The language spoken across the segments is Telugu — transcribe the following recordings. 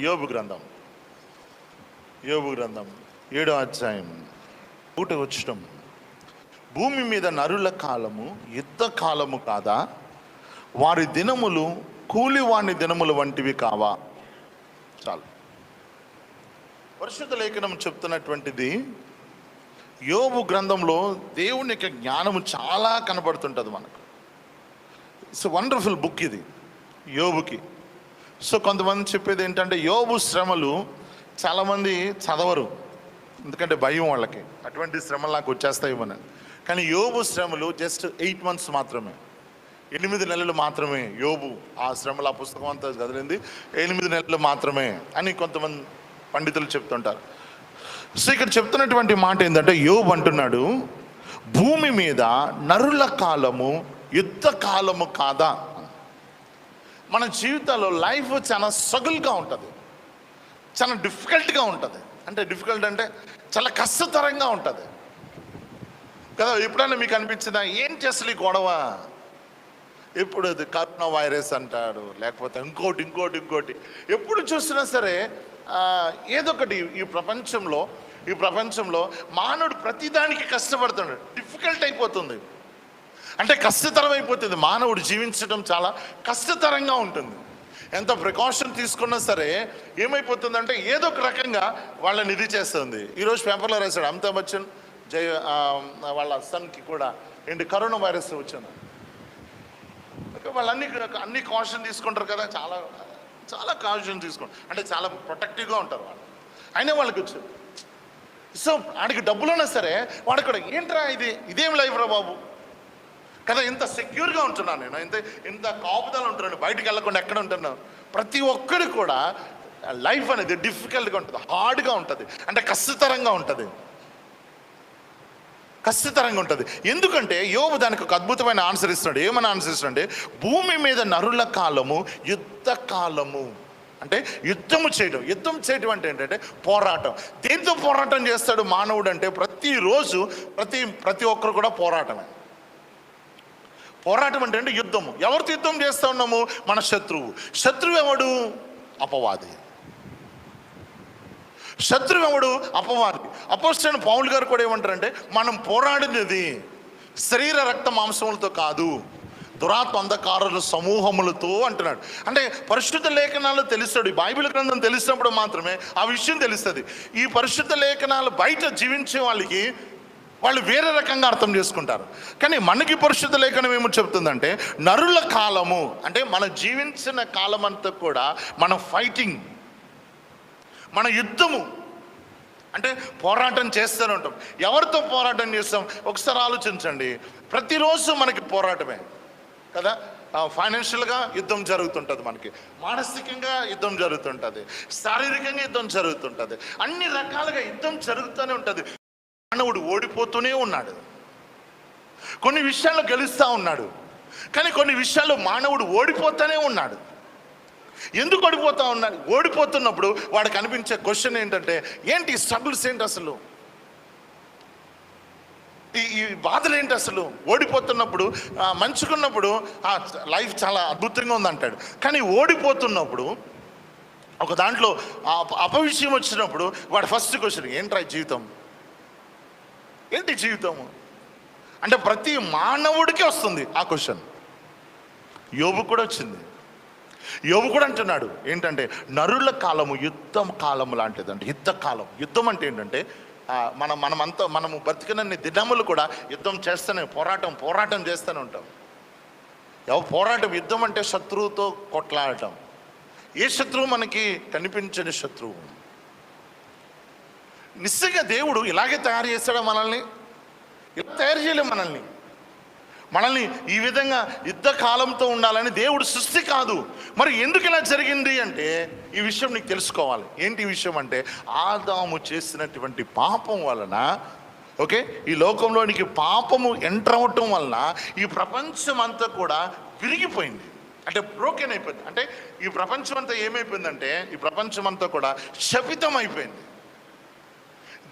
యోబు గ్రంథం 7వ అధ్యాయం 1వ వచనం. భూమి మీద నరుల కాలము యుద్ధ కాలము కాదా? వారి దినములు కూలివాని దినములు వంటివి కావా? చాలు. పరిశుద్ధ లేఖనం చెప్తున్నటువంటిది. యోబు గ్రంథంలో దేవుని యొక్క జ్ఞానము చాలా కనబడుతుంటుంది మనకు. ఇట్స్ వండర్ఫుల్ బుక్ ఇది యోబుకి. సో కొంతమంది చెప్పేది ఏంటంటే యోబు శ్రమలు చాలామంది చదవరు, ఎందుకంటే భయం వాళ్ళకి, అటువంటి శ్రమలు నాకు వచ్చేస్తాయి మన. కానీ యోబు శ్రమలు జస్ట్ 8 months మాత్రమే, 8 నెలలు మాత్రమే. యోబు ఆ శ్రమలు, ఆ పుస్తకం అంతా చదివింది 8 నెలలు మాత్రమే అని కొంతమంది పండితులు చెప్తుంటారు. సో ఇక్కడ చెప్తున్నటువంటి మాట ఏంటంటే యోబు అంటున్నాడు, భూమి మీద నరుల కాలము యుద్ధ కాలము కాదా? మన జీవితాల్లో లైఫ్ చాలా స్ట్రగుల్గా ఉంటుంది, చాలా డిఫికల్ట్గా ఉంటుంది. అంటే డిఫికల్ట్ అంటే చాలా కష్టతరంగా ఉంటుంది కదా. ఎప్పుడైనా మీకు అనిపించిందా ఏంటి అసలు ఈ గొడవ? ఎప్పుడు అది కరోనా వైరస్ అంటాడు, లేకపోతే ఇంకోటి ఎప్పుడు చూసినా సరే ఏదో ఒకటి. ఈ ప్రపంచంలో మానవుడు ప్రతిదానికి కష్టపడుతున్నాడు. డిఫికల్ట్ అయిపోతుంది, అంటే కష్టతరం అయిపోతుంది. మానవుడు జీవించడం చాలా కష్టతరంగా ఉంటుంది. ఎంత ప్రికాషన్ తీసుకున్నా సరే ఏమైపోతుందంటే ఏదో ఒక రకంగా వాళ్ళని ఇది చేస్తుంది. ఈరోజు పేపర్లో రాశాడు అమితాబ్ బచ్చన్ వాళ్ళ సన్కి కూడా ఏంటి కరోనా వైరస్ వచ్చింది. వాళ్ళు అన్ని కాషన్ తీసుకుంటారు కదా, చాలా కాషన్ తీసుకుంటారు, అంటే చాలా ప్రొటెక్టివ్గా ఉంటారు వాళ్ళు. అయినా వాళ్ళకి వచ్చారు. సో వాడికి డబ్బులున్నా సరే వాడికి కూడా ఏంట్రా ఇదేం లైఫ్ రా బాబు కదా, ఇంత సెక్యూర్గా ఉంటున్నాను నేను, ఇంత కాపుదలు ఉంటున్నాను, బయటికి వెళ్ళకుండా ఎక్కడ ఉంటున్నాను. ప్రతి ఒక్కరికి కూడా లైఫ్ అనేది డిఫికల్ట్గా ఉంటుంది, హార్డ్గా ఉంటుంది, అంటే కష్టతరంగా ఉంటుంది. ఎందుకంటే యోబు దానికి ఒక అద్భుతమైన ఆన్సర్ ఇస్తున్నాడు. ఏమని ఆన్సర్ ఇస్తున్నాడు? భూమి మీద నరుల కాలము యుద్ధ కాలము, అంటే యుద్ధం చేయడం అంటే ఏంటంటే పోరాటం. దేంతో పోరాటం చేస్తాడు మానవుడు అంటే ప్రతిరోజు ప్రతి ఒక్కరు కూడా పోరాటమే. పోరాటం అంటే యుద్ధము. ఎవరితో యుద్ధం చేస్తూ ఉన్నాము? మన శత్రువు ఎవడు? అపవాది. అపోస్తలుడైన పౌలు గారు కూడా ఏమంటారంటే మనం పోరాడినది శరీర రక్త మాంసములతో కాదు, దురాత్మ అంధకారుల సమూహములతో అంటున్నాడు. అంటే పరిశుద్ధ లేఖనాలు తెలుస్తాడు. ఈ బైబిల్ గ్రంథం తెలిసినప్పుడు మాత్రమే ఆ విషయం తెలుస్తుంది. ఈ పరిశుద్ధ లేఖనాలు బయట జీవించే వాళ్ళకి వాళ్ళు వేరే రకంగా అర్థం చేసుకుంటారు. కానీ మనకి పరిశుద్ధ లేఖనం ఏమో చెప్తుందంటే నరుల కాలము అంటే మన జీవించిన కాలం అంతా కూడా మన ఫైటింగ్, మన యుద్ధము, అంటే పోరాటం చేస్తూనే ఉంటాం. ఎవరితో పోరాటం చేస్తాం? ఒకసారి ఆలోచించండి. ప్రతిరోజు మనకి పోరాటమే కదా. ఫైనాన్షియల్గా యుద్ధం జరుగుతుంటుంది, మనకి మానసికంగా యుద్ధం జరుగుతుంటుంది, శారీరకంగా యుద్ధం జరుగుతుంటుంది, అన్ని రకాలుగా యుద్ధం జరుగుతూనే ఉంటుంది. మానవుడు ఓడిపోతూనే ఉన్నాడు. కొన్ని విషయాల్లో గెలుస్తూ ఉన్నాడు, కానీ కొన్ని విషయాల్లో మానవుడు ఓడిపోతూనే ఉన్నాడు. ఎందుకు ఓడిపోతున్నప్పుడు వాడికి అనిపించే క్వశ్చన్ ఏంటంటే ఏంటి స్ట్రగుల్స్ ఏంటి అసలు, ఈ బాధలు ఏంటి అసలు? ఓడిపోతున్నప్పుడు మంచుకున్నప్పుడు లైఫ్ చాలా అద్భుతంగా ఉందంటాడు, కానీ ఓడిపోతున్నప్పుడు ఒక దాంట్లో అపవిషయం వచ్చినప్పుడు వాడు ఫస్ట్ క్వశ్చన్ ఏంట్రా ఏంటి జీవితము అంటే ప్రతి మానవుడికి వస్తుంది ఆ క్వశ్చన్. యోబు కూడా వచ్చింది. యోబు కూడా అంటున్నాడు ఏంటంటే నరుల కాలము యుద్ధం కాలము లాంటిది. అంటే యుద్ధం అంటే ఏంటంటే మనము బ్రతికినన్ని దినములు కూడా యుద్ధం చేస్తూనే పోరాటం చేస్తూనే ఉంటాం. యుద్ధం అంటే శత్రువుతో కొట్లాడటం. ఏ శత్రువు? మనకి కనిపించని శత్రువు. నిశ్చయంగా దేవుడు ఇలాగే తయారు చేస్తాడా మనల్ని? ఇలా తయారు చేయలేం మనల్ని ఈ విధంగా యుద్ధ కాలంతో ఉండాలని దేవుడు సృష్టి కాదు. మరి ఎందుకు ఇలా జరిగింది అంటే ఈ విషయం నీకు తెలుసుకోవాలి. ఏంటి విషయం అంటే ఆదాము చేసినటువంటి పాపం వలన, ఓకే, ఈ లోకంలోనికి పాపము ఎంటర్ అవ్వటం వలన ఈ ప్రపంచం అంతా కూడా విరిగిపోయింది, అంటే బ్రోకెన్ అయిపోయింది. అంటే ఈ ప్రపంచం అంతా ఏమైపోయిందంటే ఈ ప్రపంచం అంతా కూడా శపితం అయిపోయింది.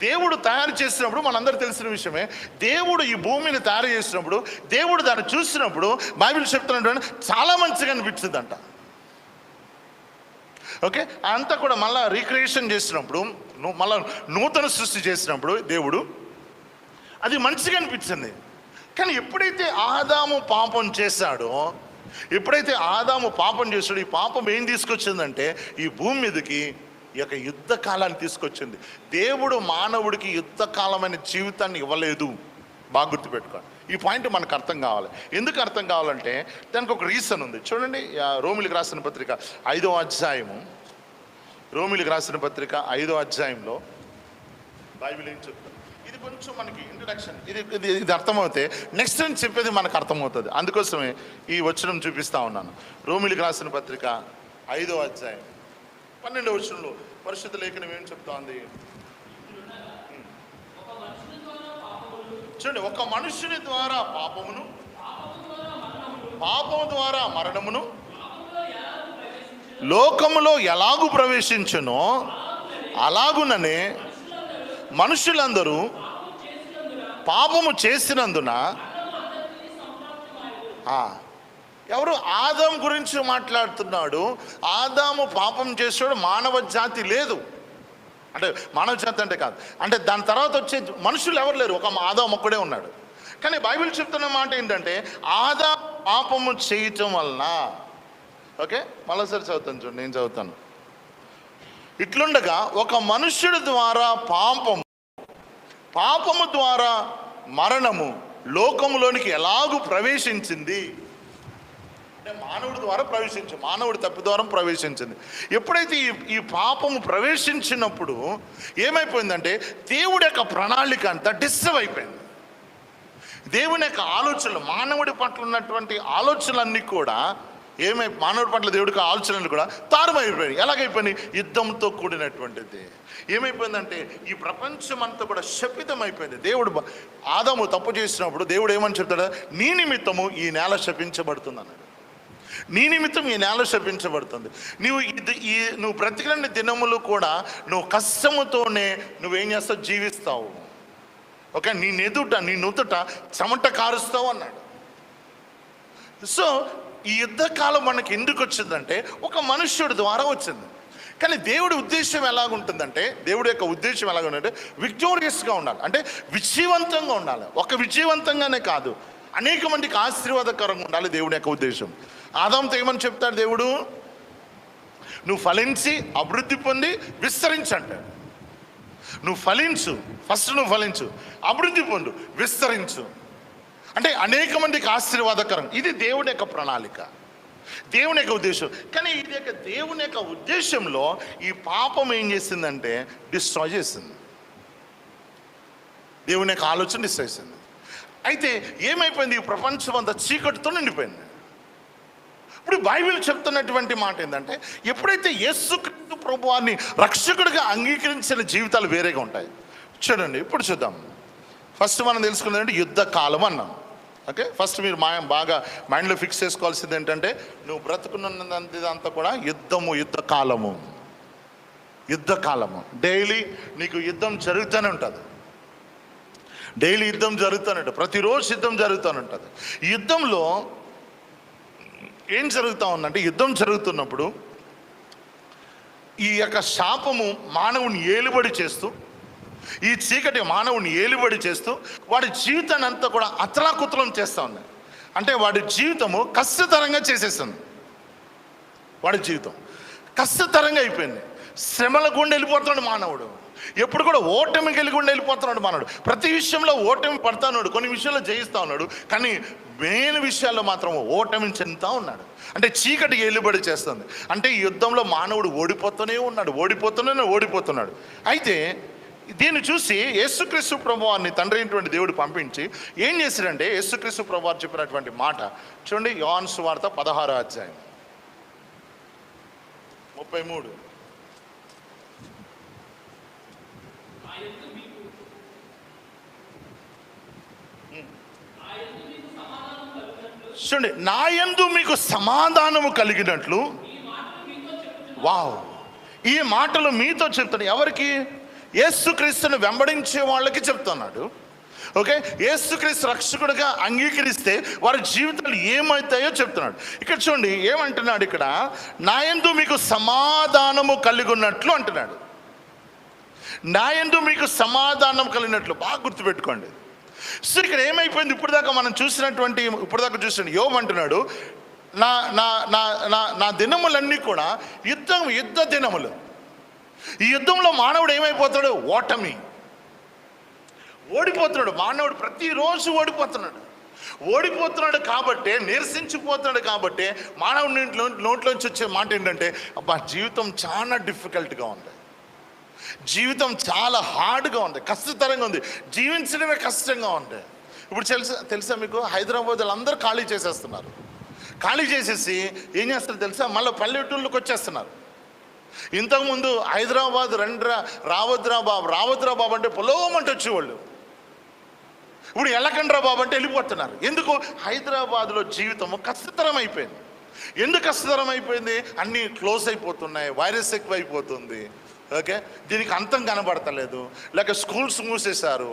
దేవుడు తయారు చేసినప్పుడు మనందరూ తెలిసిన విషయమే, దేవుడు ఈ భూమిని తయారు చేసినప్పుడు దేవుడు దాన్ని చూసినప్పుడు బైబిల్ చెప్తున్నట్టు చాలా మంచిగా అనిపించిందంట. ఓకే, అంతా కూడా మళ్ళీ రీక్రియేషన్ చేసినప్పుడు, మళ్ళీ నూతన సృష్టి చేసినప్పుడు దేవుడు అది మంచిగా అనిపించింది. కానీ ఎప్పుడైతే ఆదాము పాపం చేశాడో, ఎప్పుడైతే ఆదాము పాపం చేశాడో, ఈ పాపం ఏం తీసుకొచ్చిందంటే ఈ భూమి మీదకి ఈ యొక్క యుద్ధ కాలాన్ని తీసుకొచ్చింది. దేవుడు మానవుడికి యుద్ధకాలమైన జీవితాన్ని ఇవ్వలేదు. బాగా గుర్తుపెట్టుకోండి, ఈ పాయింట్ మనకు అర్థం కావాలి. ఎందుకు అర్థం కావాలంటే దానికి ఒక రీజన్ ఉంది. చూడండి, రోమిలికి రాసిన పత్రిక 5వ అధ్యాయము, రోమిలికి రాసిన పత్రిక 5వ అధ్యాయంలో బైబిల్ ఏం చెప్తుంది, ఇది కొంచెం మనకి ఇంట్రడక్షన్, ఇది అర్థమవుతే నెక్స్ట్ అని చెప్పేది మనకు అర్థమవుతుంది. అందుకోసమే ఈ వచనం చూపిస్తా ఉన్నాను. రోమిలికి రాసిన పత్రిక 5వ అధ్యాయం 12వ వచనంలో పరిశుద్ధ లేఖనం ఏం చెప్తా ఉంది చూడండి. ఒక మనుషుని ద్వారా పాపమును, పాపము ద్వారా మరణమును లోకములో ఎలాగూ ప్రవేశించునో అలాగుననే మనుషులందరూ పాపము చేసినందున, ఎవరు ఆదాము గురించి మాట్లాడుతున్నాడు. ఆదాము పాపం చేసాడు, మానవ జాతి లేదు. అంటే మానవ జాతి అంటే కాదు, అంటే దాని తర్వాత వచ్చే మనుషులు ఎవరు లేరు, ఒక ఆదాము ఒక్కడే ఉన్నాడు. కానీ బైబిల్ చెప్తున్న మాట ఏంటంటే ఆదాము పాపము చేయటం వలన, ఓకే మరోసారి చదువుతాను చూడండి, నేను చదువుతాను. ఇట్లుండగా ఒక మనుష్యుడి ద్వారా పాపము ద్వారా మరణము లోకములోనికి ఎలాగూ ప్రవేశించింది, అంటే మానవుడి ద్వారా మానవుడి తప్పు ద్వారా ప్రవేశించింది. ఎప్పుడైతే ఈ పాపము ప్రవేశించినప్పుడు ఏమైపోయిందంటే దేవుడి యొక్క ప్రణాళిక అంతా డిస్టర్బ్ అయిపోయింది. దేవుని యొక్క ఆలోచనలు, మానవుడి పట్ల ఉన్నటువంటి ఆలోచనలన్నీ కూడా మానవుడి పట్ల దేవుడికి ఆలోచనలు కూడా తారుమైపోయాయి. ఎలాగైపోయినాయి? యుద్ధంతో కూడినటువంటిది. ఏమైపోయిందంటే ఈ ప్రపంచం అంతా కూడా శపితమైపోయింది. దేవుడు ఆదాము తప్పు చేసినప్పుడు దేవుడు ఏమని చెప్తాడు, నీ నిమిత్తము ఈ నేల శపించబడుతుంది అన్నాడు. నీ నిమిత్తం ఈ నేల శపించబడుతుంది. నువ్వు బ్రతికిన దినములు కూడా నువ్వు కష్టముతోనే నువ్వేం చేస్తావు, జీవిస్తావు. ఓకే, నీ నుదుట చెమట కారుస్తావు అన్నాడు. సో ఈ యుద్ధకాలం మనకి ఎందుకు వచ్చిందంటే ఒక మనుష్యుడి ద్వారా వచ్చింది. కానీ దేవుడి ఉద్దేశం ఎలాగుంటుందంటే, దేవుడి యొక్క ఉద్దేశం ఎలాగుందంటే విక్టోరియస్గా ఉండాలి, అంటే విజయవంతంగా ఉండాలి. ఒక విజయవంతంగానే కాదు, అనేక మందికి ఆశీర్వాదకరంగా ఉండాలి దేవుడి యొక్క ఉద్దేశం. ఆదాముతో ఏమని చెప్తాడు దేవుడు, నువ్వు ఫలించి అభివృద్ధి పొంది విస్తరించంటాడు. నువ్వు ఫలించు, ఫస్ట్ నువ్వు ఫలించు, అభివృద్ధి పొందు, విస్తరించు, అంటే అనేక మందికి ఆశీర్వాదకరం. ఇది దేవుని యొక్క ప్రణాళిక, దేవుని యొక్క ఉద్దేశం. కానీ ఇది యొక్క దేవుని యొక్క ఉద్దేశంలో ఈ పాపం ఏం చేసిందంటే డిస్ట్రాయ్ చేసింది. దేవుని యొక్క ఆలోచన డిస్ట్రాయ్ చేసింది. అయితే ఏమైపోయింది, ఈ ప్రపంచం అంతా చీకటితో నిండిపోయింది. ఇప్పుడు బైబిల్ చెప్తున్నటువంటి మాట ఏంటంటే, ఎప్పుడైతే యేసుక్రీస్తు ప్రభువాన్ని రక్షకుడిగా అంగీకరించిన జీవితాలు వేరేగా ఉంటాయి. చూడండి, ఇప్పుడు చూద్దాం. ఫస్ట్ మనం తెలుసుకున్నది యుద్ధ కాలం అన్నాం. ఓకే, ఫస్ట్ మీరు బాగా మైండ్లో ఫిక్స్ చేసుకోవాల్సింది ఏంటంటే, నువ్వు బ్రతుకున్నంతా కూడా యుద్ధ కాలము. డైలీ నీకు యుద్ధం జరుగుతూనే ఉంటుంది. డైలీ యుద్ధం జరుగుతూనే ఉంటుంది, ప్రతిరోజు యుద్ధం జరుగుతూనే ఉంటుంది. యుద్ధంలో ఏం జరుగుతూ ఉందంటే, యుద్ధం జరుగుతున్నప్పుడు ఈ యొక్క శాపము మానవుని ఏలుబడి చేస్తూ, ఈ చీకటి మానవుని ఏలుబడి చేస్తూ వాడి జీవితాన్ని అంతా కూడా అతలాకుతలం చేస్తూ ఉంది. అంటే వాడి జీవితము కష్టతరంగా చేసేస్తుంది. వాడి జీవితం కష్టతరంగా అయిపోయింది. శ్రమల గుండె వెళ్ళిపోతున్నాడు మానవుడు. ఎప్పుడు కూడా ఓటమి కలిగి ఉండి వెళ్ళిపోతున్నాడు మానవుడు. ప్రతి విషయంలో ఓటమి పడతాడు, కొన్ని విషయాల్లో జయిస్తూ ఉన్నాడు, కానీ మెయిన్ విషయాల్లో మాత్రం ఓటమిని చెందుతూ ఉన్నాడు. అంటే చీకటి ఏలుబడి చేస్తుంది. అంటే ఈ యుద్ధంలో మానవుడు ఓడిపోతున్నాడు. అయితే దీన్ని చూసి యేసుక్రీస్తు ప్రభువాన్ని తండ్రి అయినటువంటి దేవుడు పంపించి ఏం చేశాడంటే, యేసుక్రీస్తు ప్రభువారు చెప్పినటువంటి మాట చూడండి, యోహాను సువార్త 16వ అధ్యాయం 33. చూడండి, నా యందు మీకు సమాధానము కలిగినట్లు. వావ్, ఈ మాటలు మీతో చెప్తాడు. ఎవరికి? యేసుక్రీస్తుని వెంబడించే వాళ్ళకి చెప్తున్నాడు. ఓకే, యేసుక్రీస్తు రక్షకుడిగా అంగీకరిస్తే వారి జీవితాలు ఏమవుతాయో చెప్తున్నాడు. ఇక్కడ చూడండి ఏమంటున్నాడు, ఇక్కడ నా యందు మీకు సమాధానము కలిగి ఉన్నట్లు అంటున్నాడు. నా యందు మీకు సమాధానం కలిగినట్లు, బాగా గుర్తుపెట్టుకోండి. సో ఇక్కడ ఏమైపోయింది, ఇప్పటిదాకా మనం చూసినటువంటి యోబు అంటున్నాడు, నా నా నా నా నా దినములన్నీ కూడా యుద్ధ దినములు. ఈ యుద్ధంలో మానవుడు ఏమైపోతాడు, ఓడిపోతున్నాడు. మానవుడు ప్రతిరోజు ఓడిపోతున్నాడు కాబట్టి, నిరసించిపోతున్నాడు కాబట్టి మానవుడి నోట్లోంచి వచ్చే మాట ఏంటంటే, అబ్బా జీవితం చాలా డిఫికల్ట్గా ఉంది, జీవితం చాలా హార్డ్గా ఉంది, కష్టతరంగా ఉంది, జీవించడమే కష్టంగా ఉంది. ఇప్పుడు తెలుసా మీకు, హైదరాబాద్ అందరూ ఖాళీ చేసేస్తున్నారు. ఖాళీ చేసేసి ఏం చేస్తారు తెలుసా, మళ్ళీ పల్లెటూళ్ళకి వచ్చేస్తున్నారు. ఇంతకుముందు హైదరాబాద్ రావద్దురా బాబు అంటే పొలవమంటే వచ్చేవాళ్ళు. ఇప్పుడు ఎల్లకండ్రా బాబు అంటే వెళ్ళిపోతున్నారు. ఎందుకు, హైదరాబాద్లో జీవితము కష్టతరం అయిపోయింది. ఎందుకు కష్టతరం అయిపోయింది, అన్నీ క్లోజ్ అయిపోతున్నాయి, వైరస్ ఎక్కువైపోతుంది. ఓకే, దీనికి అంతం కనబడతలేదు, లేక స్కూల్స్ మూసేశారు.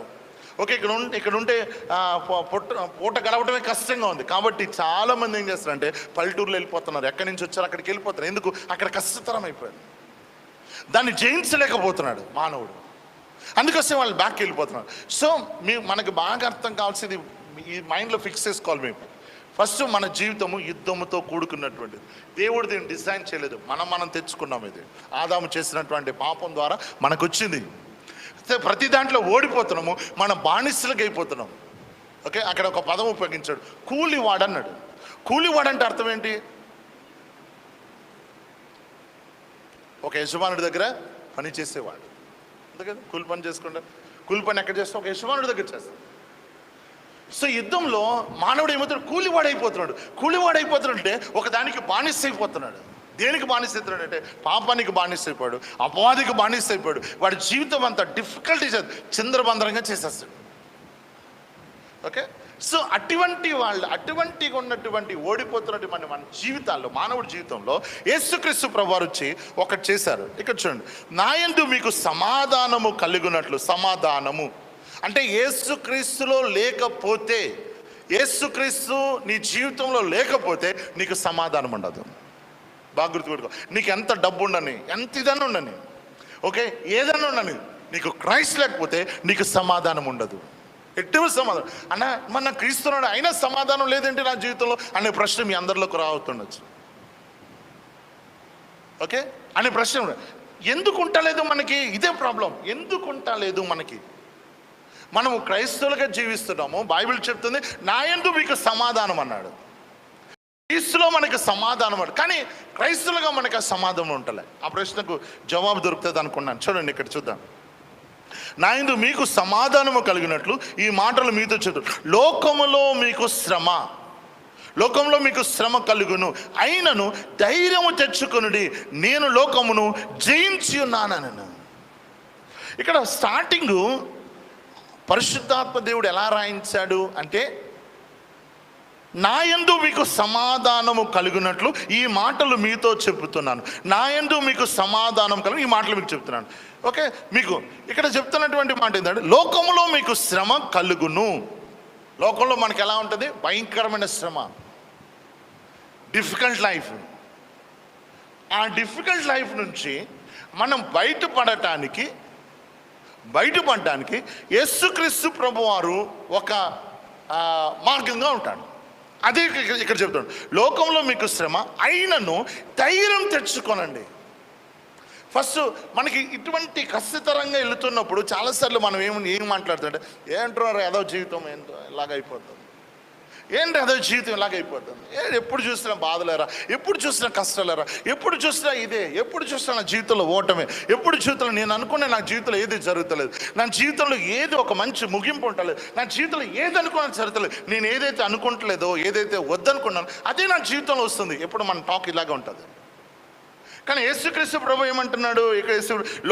ఓకే, ఇక్కడ ఉంటే పూట గడవడమే కష్టంగా ఉంది కాబట్టి చాలామంది ఏం చేస్తారంటే పల్లెటూరులో వెళ్ళిపోతున్నారు. ఎక్కడి నుంచి వచ్చారు అక్కడికి వెళ్ళిపోతున్నారు. ఎందుకు, అక్కడ కష్టతరం అయిపోయింది, దాన్ని జయించలేకపోతున్నాడు మానవుడు, అందుకోసం వాళ్ళు బ్యాక్కి వెళ్ళిపోతున్నారు. సో మనకి బాగా అర్థం కావాల్సింది, ఈ మైండ్లో ఫిక్స్ చేసుకోవాలి మేము. ఫస్ట్ మన జీవితము యుద్ధముతో కూడుకున్నటువంటిది. దేవుడు దీన్ని డిజైన్ చేయలేదు, మనం తెచ్చుకున్నాం. ఇది ఆదాము చేసినటువంటి పాపం ద్వారా మనకు వచ్చింది. ప్రతి దాంట్లో ఓడిపోతున్నాము, మన బానిసలకు అయిపోతున్నాము. ఓకే, అక్కడ ఒక పదం ఉపయోగించాడు, కూలివాడు అన్నాడు. కూలివాడంటే అర్థం ఏంటి, ఒక యజమానుడి దగ్గర పని చేసేవాడు. అందుకని కూలి పని చేసుకుంటా, కూలి పని ఎక్కడ చేస్తాం, ఒక యజమానుడి దగ్గర చేస్తాం. సో యుద్ధంలో మానవుడు ఏమవుతాడు, కూలివాడైపోతున్నాడు అంటే ఒక దానికి బానిస అయిపోతున్నాడు. దేనికి బానిస అవుతున్నాడు అంటే పాపానికి బానిస అయిపోయాడు, అపవాదికి బానిస అయిపోయాడు. వాడి జీవితం అంతా డిఫికల్టీ చిందరబందరంగా చేసేస్తాడు. ఓకే, సో అటువంటి ఉన్నటువంటి ఓడిపోతున్నటువంటి మన జీవితాల్లో, మానవుడి జీవితంలో యేసుక్రీస్తు ప్రభువారు వచ్చి ఒకటి చేశారు. ఇక్కడ చూడండి, నా యందు మీకు సమాధానము కలుగునట్లు. సమాధానము అంటే యేసుక్రీస్తులో లేకపోతే, యేసుక్రీస్తు నీ జీవితంలో లేకపోతే నీకు సమాధానం ఉండదు. బాగా గుర్తుపెట్టుకో, నీకు ఎంత డబ్బు ఉండని, ఎంత ఇదన్నా ఉండని, ఓకే ఏదన్నా ఉండని, నీకు క్రైస్ట్ లేకపోతే నీకు సమాధానం ఉండదు. ఎటువంటి సమాధానం అన్న, మన క్రీస్తున్నాడు అయినా సమాధానం లేదంటే నా జీవితంలో అనే ప్రశ్న మీ అందరిలోకి రావుతుండొచ్చు. ఓకే, అనే ప్రశ్న ఎందుకు ఉంటలేదు మనకి, ఇదే ప్రాబ్లం. ఎందుకు ఉంటలేదు మనకి, మనము క్రైస్తవులుగా జీవిస్తున్నాము. బైబిల్ చెప్తుంది నా యందు మీకు సమాధానం అన్నాడు. క్రీస్తులో మనకు సమాధానం అన్నాడు, కానీ క్రైస్తవులుగా మనకు ఆ సమాధానం ఉంటలే. ఆ ప్రశ్నకు జవాబు దొరుకుతుంది అనుకున్నాను. చూడండి ఇక్కడ చూద్దాం, నా యందు మీకు సమాధానము కలిగినట్లు ఈ మాటలు మీతో చెప్తాడు. లోకములో మీకు శ్రమ కలుగును, అయినను ధైర్యము తెచ్చుకొనుడి, నేను లోకమును జయించి ఉన్నానను. ఇక్కడ స్టార్టింగు పరిశుద్ధాత్మ దేవుడు ఎలా రాయించాడు అంటే, నా యందు మీకు సమాధానము కలుగునట్లు ఈ మాటలు మీతో చెబుతున్నాను. నా యందు మీకు సమాధానం కలుగు, ఈ మాటలు మీకు చెప్తున్నాను. ఓకే, మీకు ఇక్కడ చెప్తున్నటువంటి మాట ఏంటంటే, లోకంలో మీకు శ్రమ కలుగును. లోకంలో మనకి ఎలా ఉంటుంది, భయంకరమైన శ్రమ, డిఫికల్ట్ లైఫ్. ఆ డిఫికల్ట్ లైఫ్ నుంచి మనం బయటపడటానికి యేసుక్రీస్తు ప్రభువారు ఒక మార్గంగా ఉంటాడు. అదే ఇక్కడ చెప్తాడు, లోకంలో మీకు శ్రమ అయినను ధైర్యం తెచ్చుకోనండి. ఫస్ట్ మనకి ఇటువంటి కష్టతరంగా వెళుతున్నప్పుడు చాలాసార్లు మనం ఏం మాట్లాడుతుంటే, ఏంటారు ఏదో జీవితం ఏంటో ఇలాగైపోతుంది, ఏంటి అదే జీవితం ఇలాగైపోతుంది, ఎప్పుడు చూసినా బాధలేరా, ఎప్పుడు చూసినా కష్టాలేరా, ఎప్పుడు చూసినా ఇదే, ఎప్పుడు చూసినా నా జీవితంలో ఓటమే, ఎప్పుడు జీవితంలో నేను అనుకునే నా జీవితంలో ఏది జరుగుతలేదు, నా జీవితంలో ఏది ఒక మంచి ముగింపు ఉండలేదు, నా జీవితంలో ఏది అనుకున్నా జరుగుతలేదు, నేను ఏదైతే అనుకుంటలేదో, ఏదైతే వద్దనుకున్నానో అదే నా జీవితంలో వస్తుంది. ఎప్పుడు మన టాక్ ఇలాగే ఉంటుంది. కానీ యేసుక్రీస్తు ప్రభు ఏమంటున్నాడు ఇక్కడ,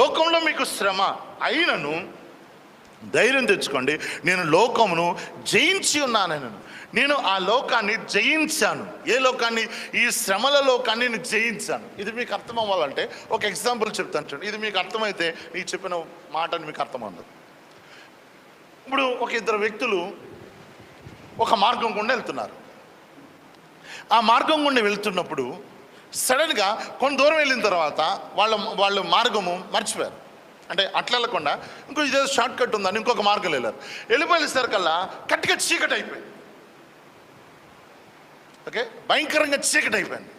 లోకంలో మీకు శ్రమ అయినను ధైర్యం తెచ్చుకోండి, నేను లోకమును జయించి ఉన్నాను. నేను ఆ లోకాన్ని జయించాను. ఏ లోకాన్ని? ఈ శ్రమల లోకాన్ని నేను జయించాను. ఇది మీకు అర్థం అవ్వాలంటే ఒక ఎగ్జాంపుల్ చెప్తాను చూడండి. ఇది మీకు అర్థమైతే ఈ చెప్పిన మాటని మీకు అర్థమవుతుంది. ఇప్పుడు ఒక ఇద్దరు వ్యక్తులు ఒక మార్గం గుండా వెళ్తున్నారు. ఆ మార్గం గుండా వెళ్తున్నప్పుడు సడన్గా కొంత దూరం వెళ్ళిన తర్వాత వాళ్ళ మార్గము మర్చిపోయారు. అంటే అట్లా వెళ్ళకుండా ఇంకో ఇదేదో షార్ట్ కట్ ఉందని ఇంకొక మార్గం వెళ్ళారు. వెళ్ళిపోయేసరికల్లా కట్టిగా చీకటి అయిపోయింది. ఓకే, భయంకరంగా చీకటి అయిపోయింది.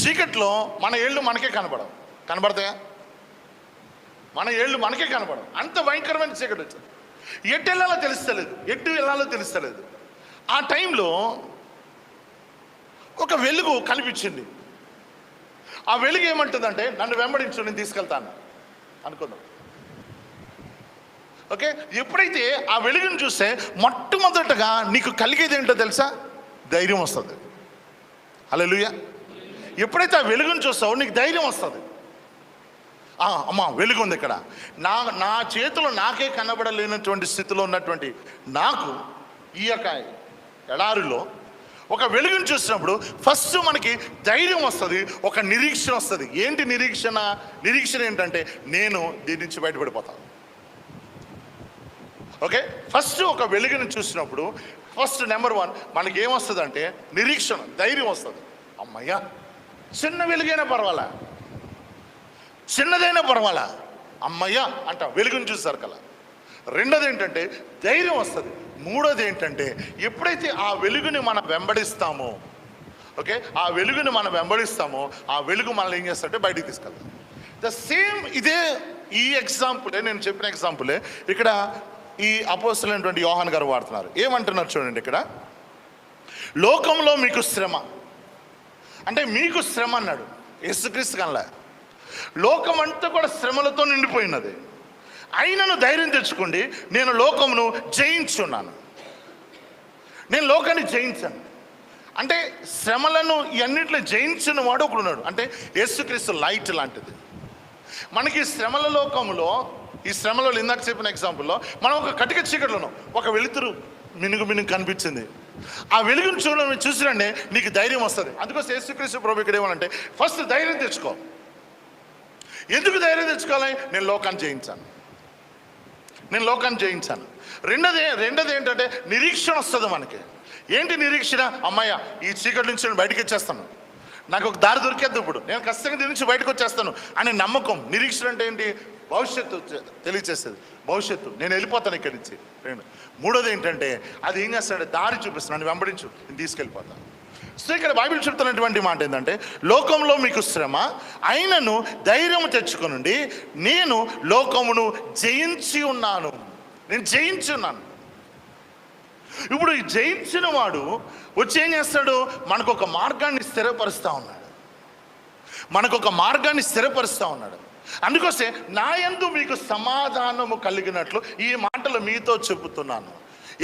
చీకట్లో మన ఏళ్ళు మనకే కనబడతాయా? మన ఏళ్ళు మనకే కనబడవు. అంత భయంకరమైన చీకటి వచ్చింది. ఎటు వెళ్ళాలో తెలుస్తలేదు. ఆ టైంలో ఒక వెలుగు కనిపించింది. ఆ వెలుగు ఏమంటుందంటే, నన్ను వెంబడించు, నేను తీసుకెళ్తాను అనుకుందాం. ఓకే, ఎప్పుడైతే ఆ వెలుగును చూస్తే మొట్టమొదటగా నీకు కలిగేది ఏంటో తెలుసా? ధైర్యం వస్తుంది. హల్లెలూయా. ఎప్పుడైతే ఆ వెలుగును చూస్తావో నీకు ధైర్యం వస్తుంది. అమ్మా వెలుగు ఉంది ఇక్కడ. నా చేతిలో నాకే కనబడలేనటువంటి స్థితిలో ఉన్నటువంటి నాకు ఈ యొక్క ఎడారిలో ఒక వెలుగును చూసినప్పుడు ఫస్ట్ మనకి ధైర్యం వస్తుంది, ఒక నిరీక్షణ వస్తుంది. ఏంటి నిరీక్షణ ఏంటంటే, నేను దీని నుంచి బయటపడిపోతాను. ఓకే, ఫస్ట్ ఒక వెలుగును చూసినప్పుడు ఫస్ట్ నెంబర్ 1 మనకి ఏమొస్తుంది అంటే నిరీక్షణ, ధైర్యం వస్తుంది. అమ్మయ్యా, చిన్న వెలుగైనా పర్వాలా, చిన్నదైనా పర్వాలా, అమ్మయ్యా అంట వెలుగును చూస్తారు కదా. రెండోది ఏంటంటే ధైర్యం వస్తుంది. మూడోది ఏంటంటే ఎప్పుడైతే ఆ వెలుగుని మనం వెంబడిస్తామో, ఓకే, ఆ వెలుగుని మనం వెంబడిస్తామో ఆ వెలుగు మనల్ని ఏం చేస్తారంటే బయటికి తీసుకెళ్తాం. ద సేమ్ ఇదే ఈ ఎగ్జాంపులే, నేను చెప్పిన ఎగ్జాంపులే ఇక్కడ ఈ అపోస్తలుడైనటువంటి యోహాన్ గారు వాడుతున్నారు. ఏమంటున్నారు చూడండి ఇక్కడ, లోకంలో మీకు శ్రమ అంటే మీకు శ్రమ అన్నాడు యేసుక్రీస్తు కనలే. లోకం అంతా కూడా శ్రమలతో నిండిపోయినది. అయినను ధైర్యం తెచ్చుకోండి, నేను లోకమును జయించున్నాను, నేను లోకాన్ని జయించాను. అంటే శ్రమలను ఇవన్నిట్లో జయించిన వాడు ఒకడున్నాడు. అంటే యేసుక్రీస్తు లైట్ లాంటిది. మనకి శ్రమల లోకంలో, ఈ శ్రమలో ఇందాక చెప్పిన ఎగ్జాంపుల్లో మనం ఒక కటిక చీకట్లోనూ ఒక వెలుతురు మినుగు కనిపించింది. ఆ వెలుగును చూసిరండి నీకు ధైర్యం వస్తుంది. అందుకోసం యేసుక్రీస్తు ప్రభు ఇక్కడ ఏమనంటే ఫస్ట్ ధైర్యం తెచ్చుకో. ఎందుకు ధైర్యం తెచ్చుకోవాలి? నేను లోకాన్ని జయించాను. రెండోది ఏంటంటే నిరీక్షణ వస్తుంది మనకి. ఏంటి నిరీక్షణ? అమ్మాయ ఈ చీకటి నుంచి నేను బయటకు వచ్చేస్తాను, నాకు ఒక దారి దొరికేద్దు, ఇప్పుడు నేను ఖచ్చితంగా దీని నుంచి బయటకు వచ్చేస్తాను అనే నమ్మకం. నిరీక్షణ అంటే ఏంటి? భవిష్యత్తు తెలియచేస్తుంది. భవిష్యత్తు, నేను వెళ్ళిపోతాను ఇక్కడి నుంచి. మూడోది ఏంటంటే అది ఏం చేస్తాడంటే దారి చూపిస్తాను, నన్ను వెంబడించు, నేను తీసుకెళ్ళిపోతాను. సో ఇక్కడ బైబిల్ చెప్తున్నటువంటి మాట ఏంటంటే లోకంలో మీకు శ్రమ, అయినను ధైర్యం తెచ్చుకొనండి, నేను లోకమును జయించి ఉన్నాను. నేను జయించి ఉన్నాను. ఇప్పుడు ఈ జయించిన వాడు వచ్చి ఏం చేస్తాడు? మనకు ఒక మార్గాన్ని స్థిరపరుస్తూ ఉన్నాడు. అందుకోసే నా యందు మీకు సమాధానము కలిగినట్లు ఈ మాటలు మీతో చెబుతున్నాను.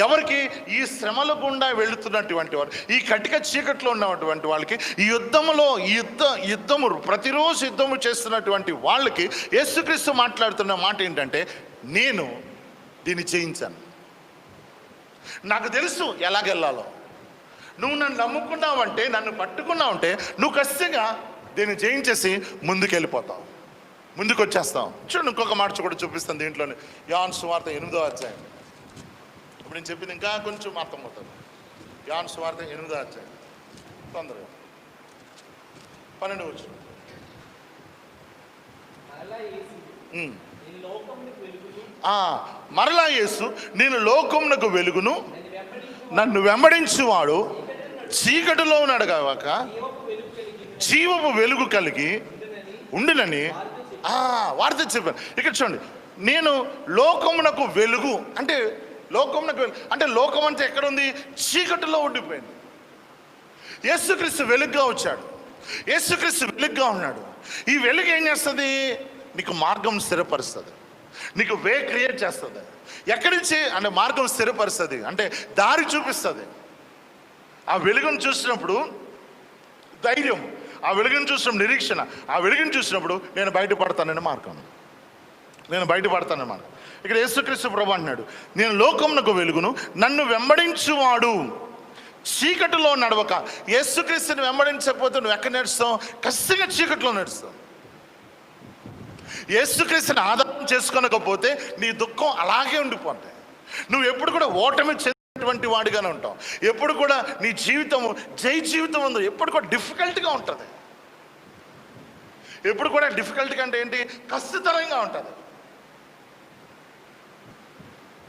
ఎవరికి? ఈ శ్రమల గుండా వెళుతున్నటువంటి వారు, ఈ కటిక చీకట్లో ఉన్నటువంటి వాళ్ళకి, ఈ యుద్ధము ప్రతిరోజు యుద్ధము చేస్తున్నటువంటి వాళ్ళకి యేసుక్రీస్తు మాట్లాడుతున్న మాట ఏంటంటే, నేను దీన్ని జయించాను, నాకు తెలుసు ఎలాగెళ్ళాలో. నువ్వు నన్ను నమ్ముకున్నావంటే, నన్ను పట్టుకున్నావంటే నువ్వు ఖచ్చితంగా దీన్ని జయించేసి ముందుకు వచ్చేస్తావు. చూడండి, ఇంకొక మాట కూడా చూపిస్తాను దీంట్లోనే. యోహాను సువార్త 8వ అధ్యాయం. ఇప్పుడు నేను చెప్పింది ఇంకా కొంచెం అర్థమవుతుంది. యోహాను సువార్త 8వ అధ్యాయం తొందరగా 12 వచ్చు. మరలా యేసు, నేను లోకమునకు వెలుగును, నన్ను వెంబడించువాడు చీకటిలో నడగక జీవపు వెలుగు కలిగి ఉండునని వార్త చెప్పాను. ఇక్కడ చూడండి, నేను లోకమునకు వెలుగు అంటే లోకం అంటే ఎక్కడ ఉంది? చీకటిలో ఉండిపోయింది. యేసుక్రీస్తు వెలుగుగా వచ్చాడు, యేసుక్రీస్తు వెలుగుగా ఉన్నాడు. ఈ వెలుగు ఏం చేస్తుంది? నీకు మార్గం స్థిరపరుస్తుంది, నీకు వే క్రియేట్ చేస్తుంది. ఎక్కడి నుంచి అంటే మార్గం స్థిరపరుస్తుంది అంటే దారి చూపిస్తుంది. ఆ వెలుగును చూసినప్పుడు ధైర్యం, ఆ వెలుగును చూసినప్పుడు నిరీక్షణ, ఆ వెలుగును చూసినప్పుడు నేను బయటపడతానని మార్గం. ఇక్కడ యేసుక్రీస్తు ప్రభు అంటున్నాడు, నేను లోకమునకు వెలుగును, నన్ను వెంబడించువాడు చీకటిలో నడవక. యేసుక్రీస్తుని వెంబడించకపోతే నువ్వు ఎక్కడ నడుస్తావు? ఖచ్చితంగా చీకటిలో నడుస్తావు. యేసుక్రీస్తుని ఆధారం చేసుకోనకపోతే నీ దుఃఖం అలాగే ఉండిపోతాయి. నువ్వు ఎప్పుడు కూడా ఓటమి చెందినటువంటి వాడిగానే ఉంటావు. ఎప్పుడు కూడా నీ జీవితం జై జీవితం ఉందో ఎప్పుడు కూడా డిఫికల్ట్గా ఉంటుంది. ఎప్పుడు కూడా డిఫికల్ట్గా అంటే ఏంటి, కష్టతరంగా ఉంటుంది.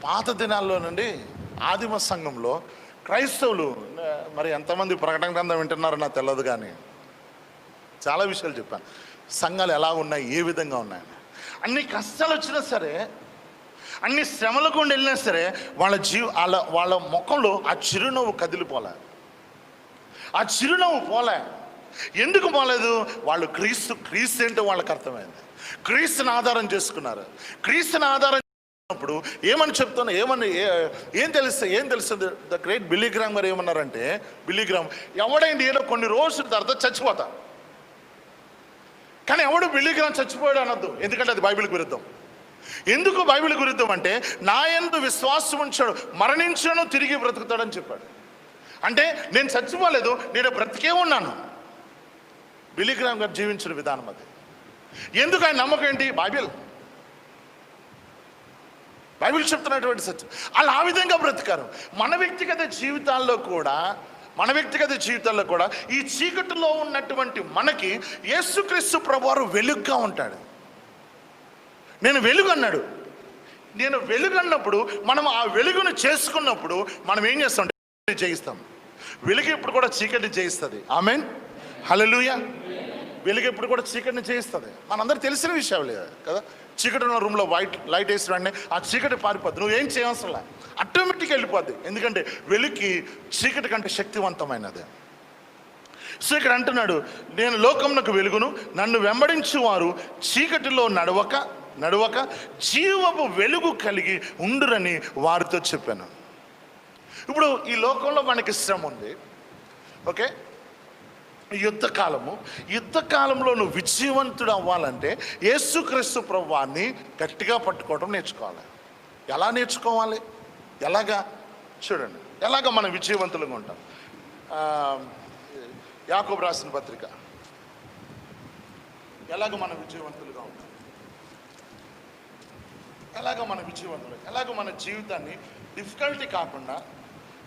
పాత దినాల్లో నుండి ఆదిమ సంఘంలో క్రైస్తవులు, మరి ఎంతమంది ప్రకటన గ్రంథం వింటున్నారో నాకు తెలియదు, కానీ చాలా విషయాలు చెప్పాను. సంఘాలు ఎలా ఉన్నాయి, ఏ విధంగా ఉన్నాయి, అన్ని కష్టాలు వచ్చినా సరే, అన్ని శ్రమల గుండా వెళ్ళినా సరే వాళ్ళ ముఖంలో ఆ చిరునవ్వు కదిలిపోలే. ఆ చిరునవ్వు పోలే. ఎందుకు పోలేదు? వాళ్ళు క్రీస్తు ఏంటో వాళ్ళకి అర్థమైంది. క్రీస్తుని ఆధారం చేసుకున్నారు. క్రీస్తుని ఆధారం చేసుకున్నప్పుడు ఏమని చెప్తున్నా, ఏం తెలుస్తుంది? ద గ్రేట్ బిల్లీ గ్రామ్ గారు ఏమన్నారంటే, బిల్లీ గ్రామ్ ఎవడైంది ఏదో కొన్ని రోజుల తర్వాత చచ్చిపోతా, కానీ ఎవడు బిల్లీ గ్రామ్ చచ్చిపోయాడు అనొద్దు, ఎందుకంటే అది బైబిల్కి విరుద్ధం. ఎందుకు బైబిల్ విరుద్ధం అంటే, నా యందు విశ్వాసం ఉంచాడు మరణించను తిరిగి బ్రతుకుతాడని చెప్పాడు. అంటే నేను చచ్చిపోలేదు, నేను బ్రతికే ఉన్నాను. బిల్లీ గ్రామ్ గారు జీవించిన విధానం అది. ఎందుకు ఆయన నమ్మకం ఏంటి? బైబిల్ చెప్తున్నటువంటి సత్యం. వాళ్ళు ఆ విధంగా బ్రతికారు. మన వ్యక్తిగత జీవితాల్లో కూడా ఈ చీకటిలో ఉన్నటువంటి మనకి యేసుక్రీస్తు ప్రభువారు వెలుగుగా ఉంటాడు. నేను వెలుగు అన్నాడు. నేను వెలుగు అన్నప్పుడు మనం ఆ వెలుగును చేసుకున్నప్పుడు మనం ఏం చేస్తాం? జయిస్తాం. వెలుగు ఎప్పుడు కూడా చీకటిని జయిస్తుంది. ఆమేన్, హల్లెలూయా. వెలుగు ఎప్పుడు కూడా చీకటిని జయిస్తుంది. మనందరూ తెలిసిన విషయాలు కదా. చీకటి ఉన్న రూమ్లో లైట్ వేసిన వెంటనే ఆ చీకటి పారిపోద్ది. నువ్వేం చేయవసరంలా, ఆటోమేటిక్గా వెళ్ళిపోద్ది. ఎందుకంటే వెలుగుకి చీకటి కంటే శక్తివంతమైనది. సో ఇక్కడ అంటున్నాడు, నేను లోకమునకు వెలుగును, నన్ను వెంబడించు వారు చీకటిలో నడవక జీవపు వెలుగు కలిగి ఉండురని వారితో చెప్పాను. ఇప్పుడు ఈ లోకంలో మనకి శ్రమ ఉంది, ఓకే. యుద్ధకాలంలో నువ్వు విజయవంతుడు అవ్వాలంటే యేసుక్రీస్తు ప్రభువాన్ని గట్టిగా పట్టుకోవడం నేర్చుకోవాలి. ఎలా నేర్చుకోవాలి? ఎలాగా? చూడండి, ఎలాగ మనం విజయవంతులుగా ఉంటాం. యాకోబు రాసిన పత్రిక, ఎలాగ మనం విజయవంతులుగా ఉంటాం, ఎలాగ మన జీవితాన్ని డిఫికల్టీ కాకుండా,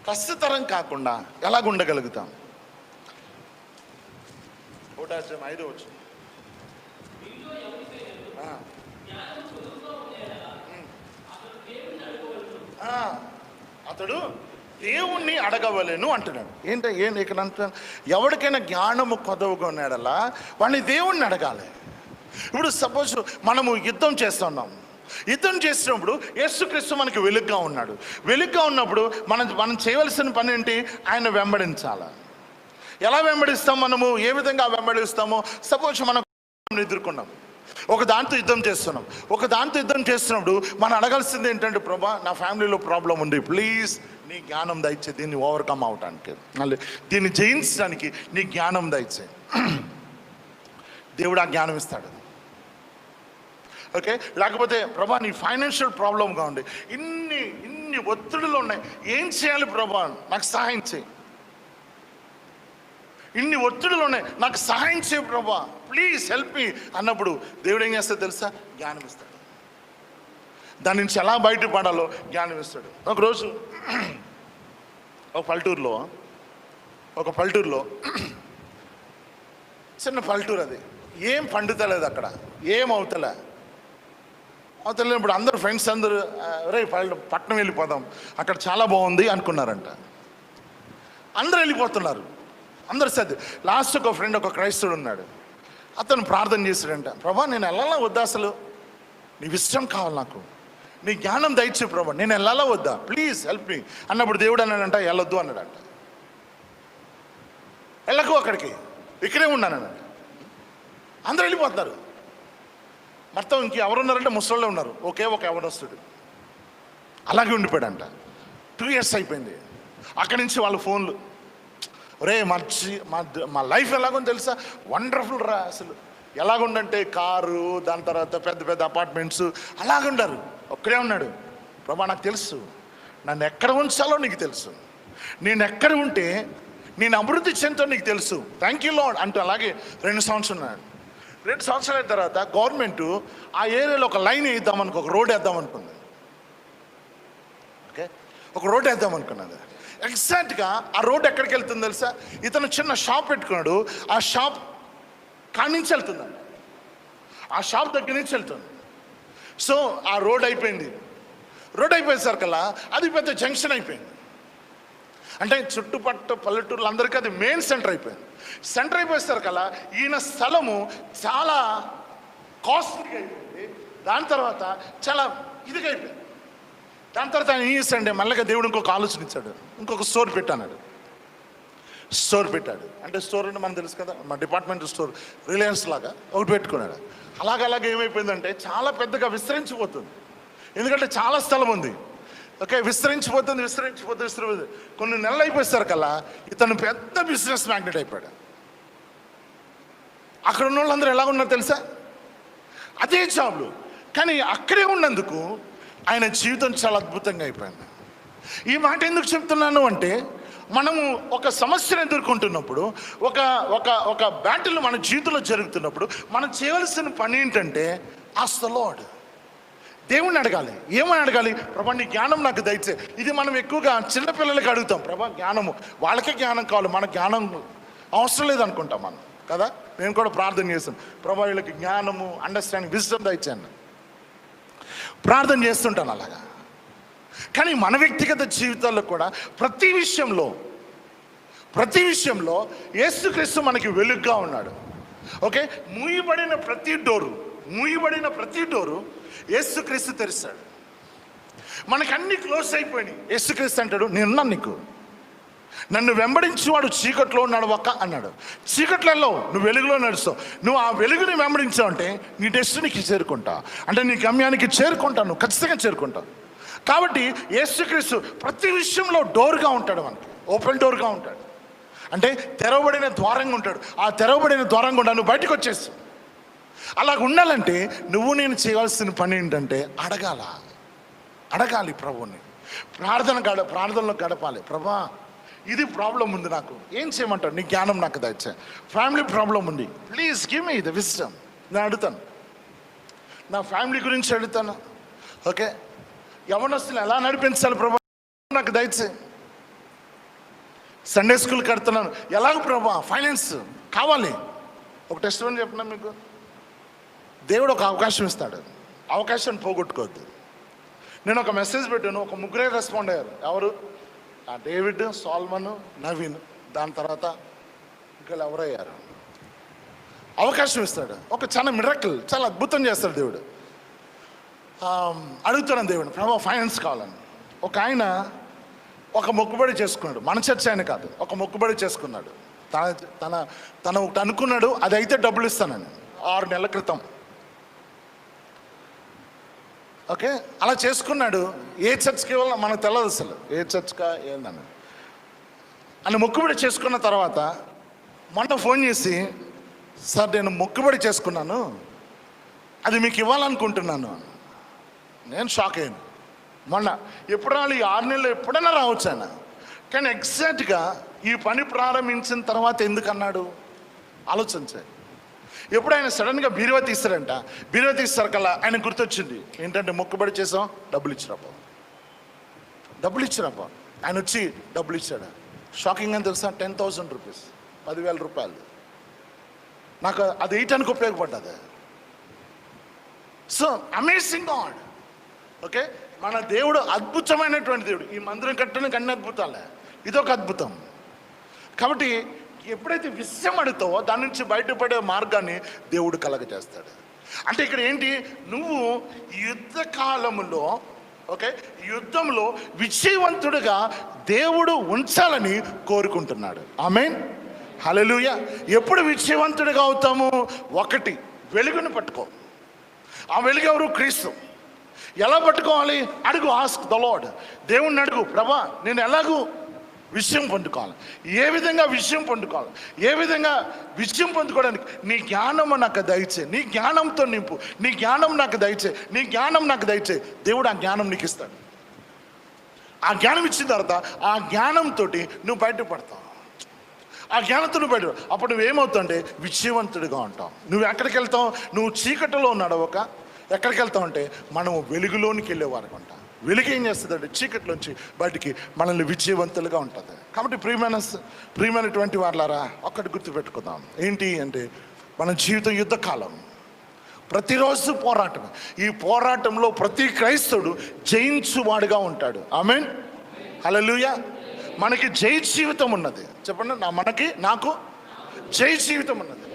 కష్టతరం కాకుండా ఎలాగ ఉండగలుగుతాం? 5 అతడు దేవుణ్ణి అడగవలేను అంటున్నాడు. ఏంటి ఇక్కడ అంటున్నాడు? ఎవరికైనా జ్ఞానము కొదవగా ఉన్నాడలా వాడిని దేవుణ్ణి అడగాలి. ఇప్పుడు సపోజ్ మనము యుద్ధం చేస్తున్నప్పుడు యేసుక్రీస్తు మనకి వెలుగుగా ఉన్నాడు. వెలుగుగా ఉన్నప్పుడు మనం చేయవలసిన పని ఏంటి? ఆయన వెంబడించాలి. ఎలా వెంబడిస్తాం? మనము ఏ విధంగా వెంబడిస్తామో, సపోజ్ మనం ఎదుర్కొన్నాం, ఒక దాంతో యుద్ధం చేస్తున్నప్పుడు మనం అడగాల్సింది ఏంటంటే, ప్రభా నా ఫ్యామిలీలో ప్రాబ్లం ఉంది, ప్లీజ్ నీ జ్ఞానం దయచే దీన్ని ఓవర్కమ్ అవటానికి, మళ్ళీ దీన్ని జయించడానికి నీ జ్ఞానం దయచే. దేవుడు ఆ జ్ఞానం ఇస్తాడు, ఓకే. లేకపోతే ప్రభా నీ ఫైనాన్షియల్ ప్రాబ్లంగా ఉంది, ఇన్ని ఒత్తిడులు ఉన్నాయి, ఏం చేయాలి ప్రభా, నాకు సహాయం చేయి. ఇన్ని ఒత్తిడులు ఉన్నాయి, నాకు సహాయం చేయ ప్రభా, ప్లీజ్ హెల్ప్ మీ అన్నప్పుడు దేవుడు ఏం చేస్తాడు తెలుసా? జ్ఞానం ఇస్తాడు. దాని నుంచి ఎలా బయటపడాలో జ్ఞానం ఇస్తాడు. ఒకరోజు ఒక పల్లెటూరులో చిన్న పల్లెటూరు, అది ఏం పండుతలేదు, అక్కడ ఏం అవుతలేనప్పుడు అందరూ ఫ్రెండ్స్ అందరూ పట్టణం వెళ్ళిపోదాం, అక్కడ చాలా బాగుంది అనుకున్నారంట. అందరూ వెళ్ళిపోతున్నారు, అందరు సర్ది. లాస్ట్ ఒక ఫ్రెండ్, ఒక క్రైస్తవుడు ఉన్నాడు. అతను ప్రార్థన చేశాడంట, ప్రభా నేను వెళ్ళాలా వద్దా, అసలు నీ ఇష్టం కావాలి, నాకు నీ జ్ఞానం దయచే ప్రభా, నేను వెళ్ళాలా వద్దా, ప్లీజ్ హెల్ప్ మీ అన్నప్పుడు దేవుడు అన్నాడంట, వెళ్ళొద్దు అన్నాడంట. వెళ్ళకు అక్కడికి, ఇక్కడే ఉన్నానంట. అందరూ వెళ్ళిపోతున్నారు. మొత్తం ఎవరున్నారంటే ముసలిలో ఉన్నారు, ఒకే ఒక యవనస్తుడు అలాగే ఉండిపోయాడంట. 2 years అయిపోయింది. అక్కడి నుంచి వాళ్ళ ఫోన్లు, ఒరే మా లైఫ్ ఎలాగుంది తెలుసా, వండర్ఫుల్ రా, అసలు ఎలాగుండంటే కారు, దాని తర్వాత పెద్ద అపార్ట్మెంట్స్, అలాగుండారు. ఒక్కడే ఉన్నాడు. ప్రభా నాకు తెలుసు, నన్ను ఎక్కడ ఉంచాలో నీకు తెలుసు, నేను ఎక్కడ ఉంటే నేను అభివృద్ధి చెందుతో నీకు తెలుసు, థ్యాంక్ యూ లార్డ్ అంటూ అలాగే 2 సంవత్సరాలు ఉన్నాడు. 2 సంవత్సరాల తర్వాత గవర్నమెంట్ ఆ ఏరియాలో ఒక లైన్ వేద్దామనుకో, ఒక రోడ్ వేద్దామనుకుంది. ఒక రోడ్ వేద్దాం అనుకున్నాడు. ఎగ్జాక్ట్గా ఆ రోడ్ ఎక్కడికి వెళ్తుంది తెలుసా? ఇతను చిన్న షాప్ పెట్టుకున్నాడు, ఆ షాప్ కాడి నుంచి వెళ్తుందండి, ఆ షాప్ దగ్గర నుంచి వెళ్తుంది. సో ఆ రోడ్ అయిపోయింది. రోడ్ అయిపోయేసరికల్లా అది పెద్ద జంక్షన్ అయిపోయింది. అంటే చుట్టుపట్టు పల్లెటూర్లు అందరికీ అది మెయిన్ సెంటర్ అయిపోయింది. సెంటర్ అయిపోయేసరికల్లా ఈయన స్థలము చాలా కాస్ట్లీగా అయిపోయింది. దాని తర్వాత చాలా ఇదిగా అయిపోయింది. దాని తర్వాత ఆయన ఏం చేస్తాడంటే మళ్ళీ దేవుడు ఇంకొక ఆలోచన ఇచ్చాడు, ఇంకొక స్టోర్ పెట్టాడు. స్టోర్ పెట్టాడు అంటే స్టోర్ అంటే మనకు తెలుసు కదా, మా డిపార్ట్మెంటల్ స్టోర్ రిలయన్స్ లాగా ఒకటి పెట్టుకున్నాడు. అలాగే ఏమైపోయిందంటే చాలా పెద్దగా విస్తరించిపోతుంది. ఎందుకంటే చాలా స్థలం ఉంది. ఓకే, విస్తరించిపోతుంది. కొన్ని నెలలు అయిపోయేసరికల్లా ఇతను పెద్ద బిజినెస్ మ్యాగ్నెట్ అయిపోయాడు. అక్కడ ఉన్న వాళ్ళందరూ ఎలా ఉన్నారు తెలుసా? అదే జాబ్లు, కానీ అక్కడే ఉన్నందుకు ఆయన జీవితం చాలా అద్భుతంగా అయిపోయింది. ఈ మాట ఎందుకు చెప్తున్నాను అంటే, మనము ఒక సమస్యను ఎదుర్కొంటున్నప్పుడు, ఒక ఒక ఒక బ్యాటిల్ మన జీవితంలో జరుగుతున్నప్పుడు మనం చేయవలసిన పని ఏంటంటే ఆస్క్ ద లార్డ్. దేవుణ్ణి అడగాలి. ఏమని అడగాలి? ప్రభా నీ జ్ఞానం నాకు దయచే. ఇది మనం ఎక్కువగా చిన్నపిల్లలకి అడుగుతాం, ప్రభా జ్ఞానము. వాళ్ళకే జ్ఞానం కావాలి, మన జ్ఞానం అవసరం లేదనుకుంటాం మనం కదా. నేను కూడా ప్రార్థన చేస్తాను, ప్రభా వీళ్ళకి జ్ఞానము, అండర్స్టాండింగ్, విజ్డమ్ దయచేయండి ప్రార్థన చేస్తుంటాను అలాగా. కానీ మన వ్యక్తిగత జీవితాల్లో కూడా ప్రతి విషయంలో యేసుక్రీస్తు మనకి వెలుగుగా ఉన్నాడు. ఓకే, మూయబడిన ప్రతి డోరు యేసుక్రీస్తు తెరిస్తాడు. మనకు అన్ని క్లోజ్ అయిపోయినాయి. యేసుక్రీస్తు అంటాడు, నేనున్నాను నీకు, నన్ను వెంబడించేవాడు చీకట్లో నడవక అన్నాడు. చీకట్లలో నువ్వు వెలుగులో నడుస్తావు. నువ్వు ఆ వెలుగుని వెంబడించావు అంటే నీ డెస్టినీకి చేరుకుంటావు, అంటే నీ గమ్యానికి చేరుకుంటావు, నువ్వు ఖచ్చితంగా చేరుకుంటావు. కాబట్టి యేసుక్రీస్తు ప్రతి విషయంలో డోర్గా ఉంటాడు, మనకి ఓపెన్ డోర్గా ఉంటాడు. అంటే తెరవబడిన ద్వారంగా ఉంటాడు. ఆ తెరవబడిన ద్వారంగా ఉంటాడు, నువ్వు బయటకు వచ్చేస్తావు. అలాగ ఉండాలంటే నువ్వు నేను చేయవలసిన పని ఏంటంటే అడగాలి ప్రభువుని. ప్రార్థనలో గడపాలి. ప్రభా ఇది ప్రాబ్లం ఉంది, నాకు ఏం చేయమంటాడు? నీ జ్ఞానం నాకు దయచే. ఫ్యామిలీ ప్రాబ్లం ఉంది, please give me the wisdom. నేను అడుగుతాను, నా ఫ్యామిలీ గురించి అడుగుతాను. ఓకే, యవ్వనస్తులు ఎలా నడిపించాలి ప్రభా నాకు దయచే. సండే స్కూల్ కడుతున్నాను, ఎలాగ ప్రభా ఫైనాన్స్ కావాలి. ఒక టెస్ట్ అని చెప్పినా మీకు, దేవుడు ఒక అవకాశం ఇస్తాడు, అవకాశాన్ని పోగొట్టుకోవద్దు. నేను ఒక మెసేజ్ పెట్టాను, ఒక ముగ్గురే రెస్పాండ్ అయ్యారు. ఎవరు? David, Salmon, Naveen. దాని తర్వాత ఇంకా ఎవరయ్యారు? అవకాశం ఇస్తాడు, ఒక చాలా మిరకిల్, చాలా అద్భుతం చేస్తాడు దేవుడు. అడుగుతున్నాను దేవుడు, ప్రభా ఫైనాన్స్ కావాలని. ఒక ఆయన ఒక మొక్కుబడి చేసుకున్నాడు, మన చర్చ ఆయన కాదు, ఒక మొక్కుబడి చేసుకున్నాడు. తన ఒకటి అనుకున్నాడు, అది అయితే డబ్బులు ఇస్తానని 6 నెలల క్రితం. ఓకే, అలా చేసుకున్నాడు. ఏ చర్చ్కి ఇవ్వాలో మనకు తెలియదు అసలు, ఏ చర్చ్కా ఏందని. అని మొక్కుబడి చేసుకున్న తర్వాత మొన్న ఫోన్ చేసి, సార్ నేను మొక్కుబడి చేసుకున్నాను, అది మీకు ఇవ్వాలనుకుంటున్నాను. నేను షాక్ అయ్యాను. మొన్న ఎప్పుడు రాలి 6 నెలలు ఎప్పుడైనా రావచ్చు ఆయన. కానీ ఎగ్జాక్ట్గా ఈ పని ప్రారంభించిన తర్వాత ఎందుకు అన్నాడు ఆలోచించాయి. ఎప్పుడు ఆయన సడన్గా బీరువా తీస్తాడంట, బీరువా తీస్తారకల్లా ఆయన గుర్తొచ్చింది ఏంటంటే, మొక్కుబడి చేసాం, డబ్బులు ఇచ్చిరాపో. ఆయన వచ్చి డబ్బులు ఇచ్చాడు. షాకింగ్ అని తెలుసా? 10,000 రూపీస్, 10,000 రూపాయలు. నాకు అది వేయటానికి ఉపయోగపడ్డది. So amazing god. ఓకే, మన దేవుడు అద్భుతమైనటువంటి దేవుడు. ఈ మందిరం కట్టడానికి అన్ని అద్భుతాలే, ఇదొక అద్భుతం. కాబట్టి ఎప్పుడైతే విషయం అడుగుతావో దాని నుంచి బయటపడే మార్గాన్ని దేవుడు కలగజేస్తాడు. అంటే ఇక్కడ ఏంటి, నువ్వు యుద్ధ కాలములో, ఓకే, యుద్ధంలో విజయవంతుడిగా దేవుడు ఉంచాలని కోరుకుంటున్నాడు. ఆమేన్, హల్లెలూయా. ఎప్పుడు విజయవంతుడిగా అవుతాము? 1, వెలుగును పట్టుకో. ఆ వెలుగు ఎవరు? క్రీస్తు. ఎలా పట్టుకోవాలి? అడుగు, ఆస్క్ ద లార్డ్. దేవుణ్ణి అడుగు, ప్రభా నేను ఎలాగూ విజయం పొందుకోవాలి, ఏ విధంగా విజయం పొందుకోవాలి, ఏ విధంగా విజయం పొందుకోవడానికి నీ జ్ఞానం నాకు దయచే, నీ జ్ఞానంతో నింపు, నీ జ్ఞానం నాకు దయచే, నీ జ్ఞానం నాకు దయచే. దేవుడు ఆ జ్ఞానం నీకు ఇస్తాడు. ఆ జ్ఞానం ఇచ్చిన తర్వాత ఆ జ్ఞానంతో నువ్వు బయటపడతావు. ఆ జ్ఞానంతో నువ్వు బయట, అప్పుడు నువ్వేమవుతావు అంటే విజయవంతుడిగా ఉంటావు. నువ్వు ఎక్కడికి వెళ్తావు? నువ్వు చీకటిలో నడవక ఎక్కడికి వెళ్తావు అంటే మనము వెలుగులోనికి వెళ్ళేవారు అంట. వెలుగు ఏం చేస్తుందంటే చీకట్లోంచి బయటికి మనల్ని విజయవంతులుగా ఉంటుంది. కాబట్టి ప్రియమైనటువంటి వాళ్ళారా, ఒక్కటి గుర్తుపెట్టుకుందాం. ఏంటి అంటే మన జీవితం యుద్ధకాలం, ప్రతిరోజు పోరాటం. ఈ పోరాటంలో ప్రతి క్రైస్తవుడు జయించువాడుగా ఉంటాడు. ఆమేన్, హల్లెలూయా. మనకి జై జీవితం ఉన్నది. చెప్పండి, నాకు జై జీవితం ఉన్నది.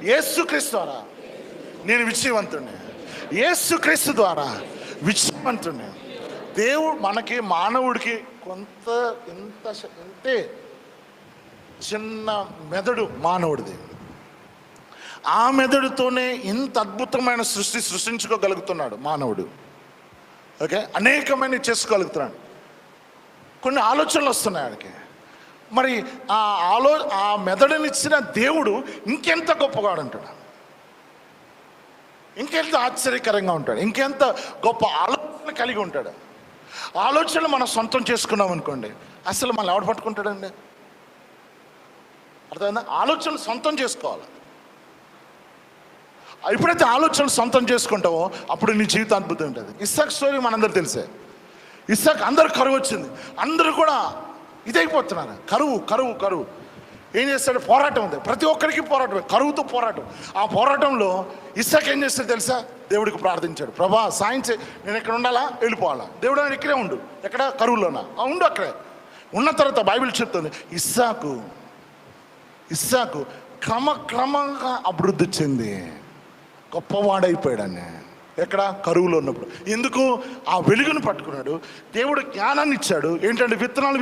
యేసుక్రీస్తు ద్వారా నేను విజయవంతుడిని, యేసుక్రీస్తు ద్వారా విజయవంతుడిని. దేవుడు మనకి, మానవుడికి ఇంతే చిన్న మెదడు మానవుడిది. ఆ మెదడుతోనే ఇంత అద్భుతమైన సృష్టించుకోగలుగుతున్నాడు మానవుడు. ఓకే, అనేకమైన చేసుకోగలుగుతున్నాడు. కొన్ని ఆలోచనలు వస్తున్నాయి ఆయనకి. మరి ఆ మెదడునిచ్చిన దేవుడు ఇంకెంత గొప్పగా ఉంటాడు, ఇంకెంత ఆశ్చర్యకరంగా ఉంటాడు, ఇంకెంత గొప్ప ఆలోచన కలిగి ఉంటాడు. ఆలోచనలు మనం సొంతం చేసుకున్నాం అనుకోండి, అసలు మనం ఎవడు పట్టుకుంటాడండి? అర్థమైందా? ఆలోచనలు సొంతం చేసుకోవాలి. ఎప్పుడైతే ఆలోచనలు సొంతం చేసుకుంటావో అప్పుడు నీ జీవితం అద్భుతం ఉంటుంది. ఇస్సాక్ స్టోరీ మనందరూ తెలిసే. ఇస్సాక్ అందరు కరువు వచ్చింది, అందరూ కూడా ఇదైపోతున్నారు. కరువు ఏం చేస్తాడు? పోరాటం ఉంది, ప్రతి ఒక్కరికి పోరాటం, కరువుతో పోరాటం. ఆ పోరాటంలో ఇస్సాక్ ఏం చేస్తాడు తెలుసా? దేవుడికి ప్రార్థించాడు, ప్రభా సాయం చేయి, నేను ఎక్కడ ఉండాలా, వెళ్ళిపోవాలా? దేవుడు నేను ఇక్కడే ఉండు. ఎక్కడ? కరువులోనా? ఉండు అక్కడే. ఉన్న తర్వాత బైబిల్ చెప్తుంది ఇస్సాకు క్రమంగా అభివృద్ధి చెంది గొప్పవాడైపోయాడని. ఎక్కడ? కరువులో ఉన్నప్పుడు. ఎందుకు? ఆ వెలుగును పట్టుకున్నాడు. దేవుడు జ్ఞానాన్ని ఇచ్చాడు. ఏంటంటే విత్తనాలు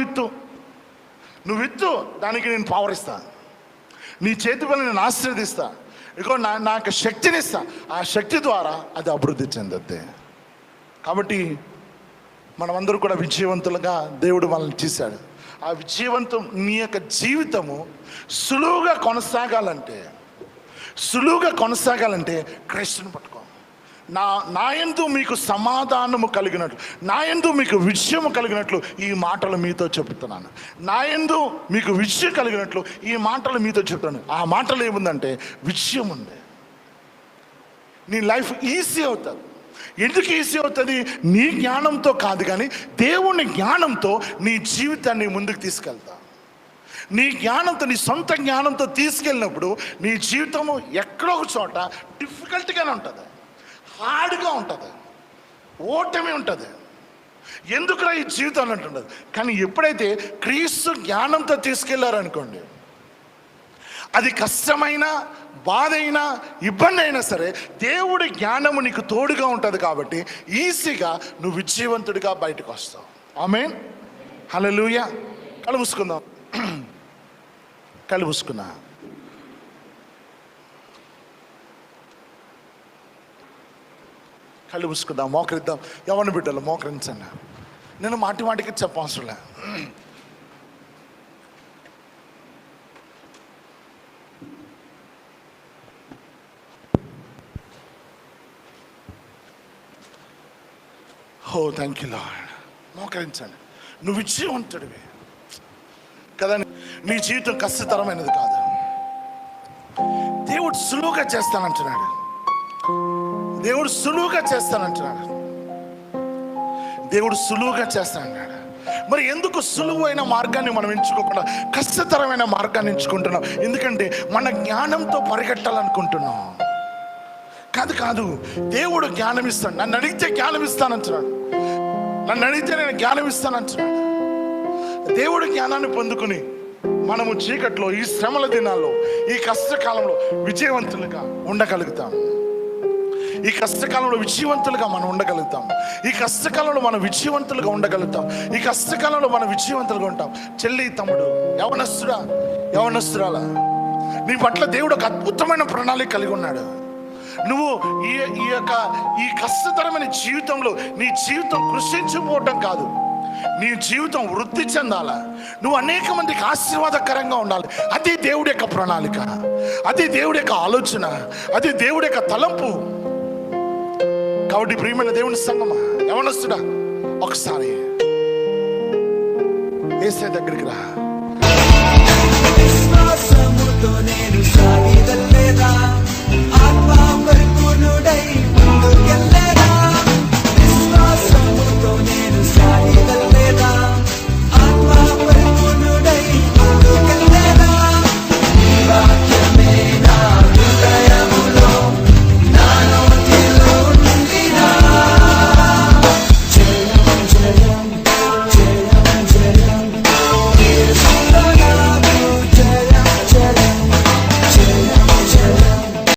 నువ్వు విత్తు, దానికి నేను పవర్ ఇస్తా, నీ చేతి పని నేను ఆశీర్వదిస్తా, ఇదిగో నాకు శక్తిని ఇస్తా. ఆ శక్తి ద్వారా అది అభివృద్ధి చెందద్దే. కాబట్టి మనమందరూ కూడా విజయవంతులుగా దేవుడు మనల్ని చేశాడు. ఆ విజయవంతం నీ యొక్క జీవితము సులువుగా కొనసాగాలంటే క్రీస్తుని పట్టుకో. నా యందు మీకు సమాధానము కలిగినట్లు, నా యందు మీకు విజయము కలిగినట్లు ఈ మాటలు మీతో చెబుతున్నాను. నా యందు మీకు విజయం కలిగినట్లు ఈ మాటలు మీతో చెప్తున్నాను. ఆ మాటలు ఏముందంటే విజయం ఉంది. నీ లైఫ్ ఈజీ అవుతుంది. ఎందుకు ఈజీ అవుతుంది? నీ జ్ఞానంతో కాదు, కానీ దేవుని జ్ఞానంతో నీ జీవితాన్ని ముందుకు తీసుకెళ్తా. నీ జ్ఞానంతో, నీ సొంత జ్ఞానంతో తీసుకెళ్ళినప్పుడు నీ జీవితము ఎక్కడో ఒక చోట డిఫికల్ట్గానే ఉంటుంది, హార్డ్గా ఉంటుంది, ఓటమి ఉంటుంది. ఎందుకురా ఈ జీవితం అంటుండదు. కానీ ఎప్పుడైతే క్రీస్తు జ్ఞానంతో తీసుకెళ్లారనుకోండి, అది కష్టమైన, బాధ అయినా, ఇబ్బంది అయినా సరే దేవుడి జ్ఞానము నీకు తోడుగా ఉంటుంది. కాబట్టి ఈజీగా నువ్వు విజయవంతుడిగా బయటకు వస్తావు. ఆమేన్, హల్లెలూయా. కళ్ళు మూసుకుందాం. కళ్ళు మూసుకుందాం, మోకరిద్దాం. ఎవరిని బిడ్డలు మోకరించండి. నేను మాటికి చెప్పవసరంలే. ఓ థ్యాంక్ యూ లార్డ్. మోకరించండి. నువ్వు విజయవంతుడివి కదా. నీ జీవితం కష్టతరమైనది కాదు. దేవుడు సులువుగా చేస్తానంటున్నాడు. దేవుడు సులువుగా చేస్తానన్నాడు. మరి ఎందుకు సులువైన మార్గాన్ని మనం ఎంచుకోకుండా కష్టతరమైన మార్గాన్ని ఎంచుకుంటున్నాం? ఎందుకంటే మన జ్ఞానంతో పరిగెట్టాలనుకుంటున్నాం. కాదు, దేవుడు జ్ఞానం ఇస్తాడు. నన్ను అడిగితే జ్ఞానం ఇస్తానంటున్నాడు. నేను జ్ఞానం ఇస్తానంటున్నాడు. దేవుడు జ్ఞానాన్ని పొందుకుని మనము చీకట్లో, ఈ శ్రమల దినాల్లో, ఈ కష్టకాలంలో విజయవంతులుగా ఉండగలుగుతాం. ఈ కష్టకాలంలో విజయవంతులుగా మనం ఉండగలుగుతాం. ఈ కష్టకాలంలో మనం విజయవంతులుగా ఉంటాం. చెల్లి, తమ్ముడు, యవనస్తురాలా, నీ పట్ల దేవుడు ఒక అద్భుతమైన ప్రణాళిక కలిగి ఉన్నాడు. నువ్వు ఈ కష్టతరమైన జీవితంలో నీ జీవితం కృషించిపోవటం కాదు, నీ జీవితం వృద్ధి చెందాలా, నువ్వు అనేక మందికి ఆశీర్వాదకరంగా ఉండాలి. అది దేవుడి యొక్క ప్రణాళిక, అది దేవుడి యొక్క ఆలోచన, అది దేవుడి యొక్క తలంపు. కాబట్టి ప్రియమైన దేవుని సంగమా, యవనస్తుడా, ఒకసారి యేసయ్య దగ్గరికి రా.